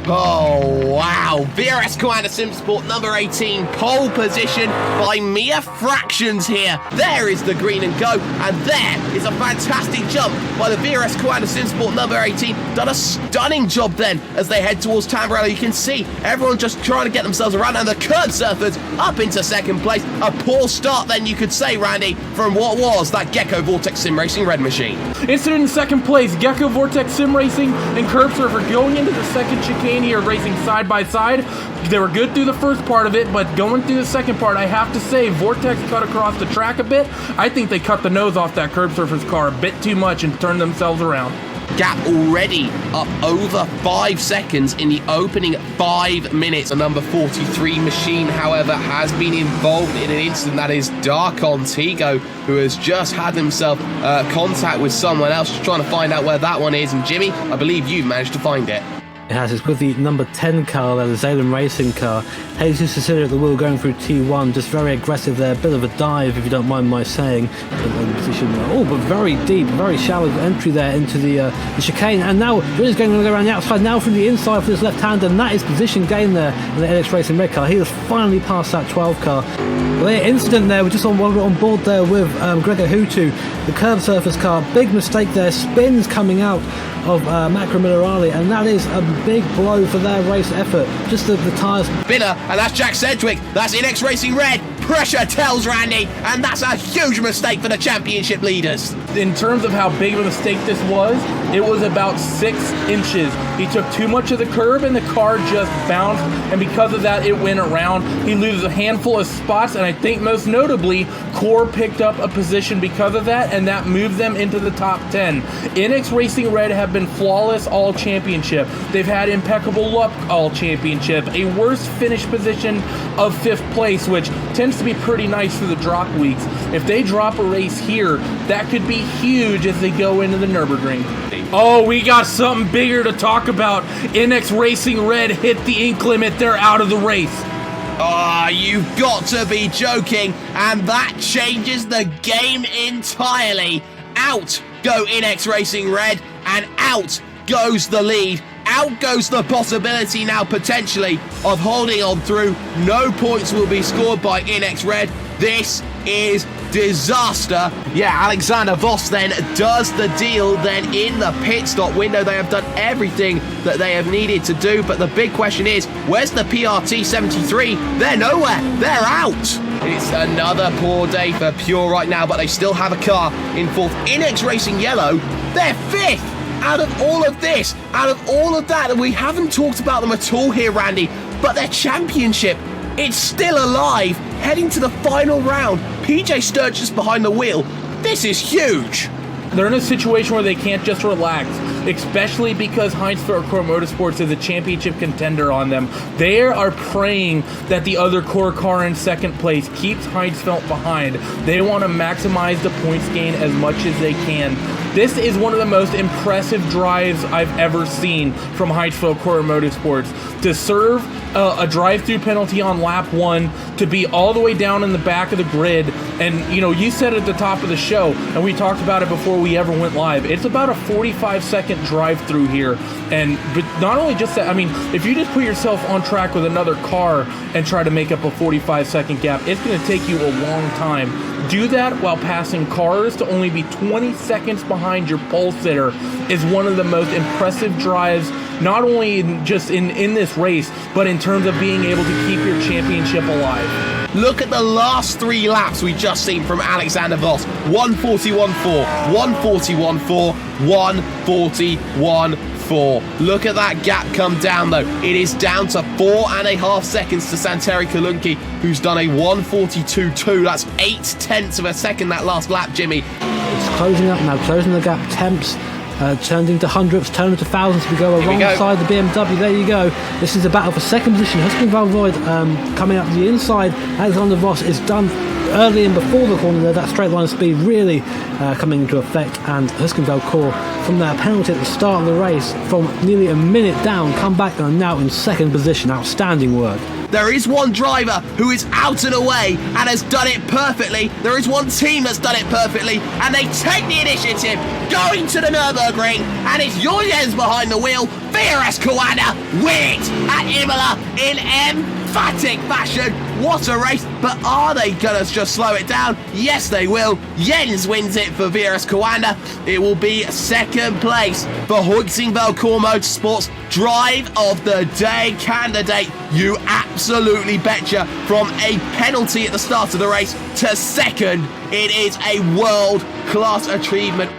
Oh, wow. VRS Commander Simsport number 18, pole position by mere fractions here. There is the green and go, and there is a fantastic jump by the VRS Commander Simsport number 18. Done a stunning job then as they head towards Tamburello. You can see everyone just trying to get themselves around, and the curb surfers up into second place. A poor start then, you could say, Randy, from what was that Gecko Vortex Sim Racing red machine. Incident in second place, Gecko Vortex Sim Racing and Curb Surfer going into the second chicane here, racing side by side. They were good through the first part of it, but going through the second part, I have to say, Vortex cut across the track a bit. I think they cut the nose off that Curb Surfer's car a bit too much and turned themselves around. Gap already up over 5 seconds in the opening 5 minutes. A number 43 machine, however, has been involved in an incident. That is Darkon Tigo, who has just had himself contact with someone else, just trying to find out where that one is. And Jimmy, I believe you've managed to find it. It has. It's with the number 10 car there, the Zalem Racing car. Jesus Cecilia at the wheel going through T1, just very aggressive there, a bit of a dive if you don't mind my saying. Position, but very deep, very shallow entry there into the chicane, and now really going to go around the outside now from the inside for this left-hander, and that is position gain there in the NX Racing red car. He has finally passed that 12 car. Well, the incident there, we're just on board there with Gregor Hutu, the Curb Surfers car. Big mistake there, spins coming out of Macro Minerali, and that is a big blow for their race effort. Just the tyres. Spinner, and that's Jack Sedgwick. That's NX Racing red. Pressure tells, Randy, and that's a huge mistake for the championship leaders. In terms of how big of a mistake this was, it was about 6 inches. He took too much of the curb and the car just bounced, and because of that, it went around. He loses a handful of spots, and I think most notably, Core picked up a position because of that, and that moved them into the top 10. NX Racing Red have been flawless all championship. They've had impeccable luck all championship. A worst finish position of 5th place, which tends to be pretty nice for the drop weeks. If they drop a race here, that could be huge as they go into the Nürburgring. Oh, we got something bigger to talk about. NX Racing Red hit the ink limit. They're out of the race. Ah, you've got to be joking, and that changes the game entirely. Out go NX Racing Red, and out goes the lead. Out goes the possibility now potentially of holding on through. No points will be scored by NX Red. This is disaster. Yeah, Alexander Voss then does the deal then in the pit stop window. They have done everything that they have needed to do, but the big question is, where's the PRT 73? They're nowhere. They're out. It's another poor day for Pure right now, but they still have a car in 4th. NX Racing Yellow, they're 5th. Out of all of this, out of all of that, and we haven't talked about them at all here, Randy, but their championship, it's still alive, heading to the final round. PJ Sturgis behind the wheel. This is huge. They're in a situation where they can't just relax, especially because Heinz-Feld Core Motorsports is a championship contender on them. They are praying that the other core car in second place keeps Heinz-Feld behind. They want to maximize the points gain as much as they can. This is one of the most impressive drives I've ever seen from Heinz-Feld Core Motorsports. To serve a drive-through penalty on lap 1, to be all the way down in the back of the grid, and you said at the top of the show, and we talked about it before we ever went live, it's about a 45-second drive-through here. But not only just that, I mean, if you just put yourself on track with another car and try to make up a 45-second gap, it's going to take you a long time. Do that while passing cars to only be 20 seconds behind your pole sitter is one of the most impressive drives, not only in this race, but in terms of being able to keep your championship alive. Look at the last 3 laps we just seen from Alexander Voss. 141.4, 141.4, 141.4. Look at that gap come down though. It is down to 4.5 seconds to Santeri Kalunki, who's done a 142.2. That's 0.8 of a second that last lap, Jimmy. It's closing up now, closing the gap. Temps turned into hundredths, turned into thousands. We go alongside the BMW. There you go. This is a battle for second position. Husky Valvoid coming up the inside. Alexander Voss is done early and before the corner there, that straight line speed really coming into effect, and Husken Valcourt from their penalty at the start of the race, from nearly a minute down, come back and are now in second position. Outstanding work. There is one driver who is out and away and has done it perfectly. There is one team that's done it perfectly, and they take the initiative going to the Nürburgring, and it's Julien's behind the wheel. VRS Coanda win it at Imola in emphatic fashion. What a race, but are they gonna just slow it down? Yes, they will. Jens wins it for VRS Coanda. It will be second place for Husken Valcourt Motorsports Drive of the Day candidate. You absolutely betcha. From a penalty at the start of the race to second, it is a world-class achievement.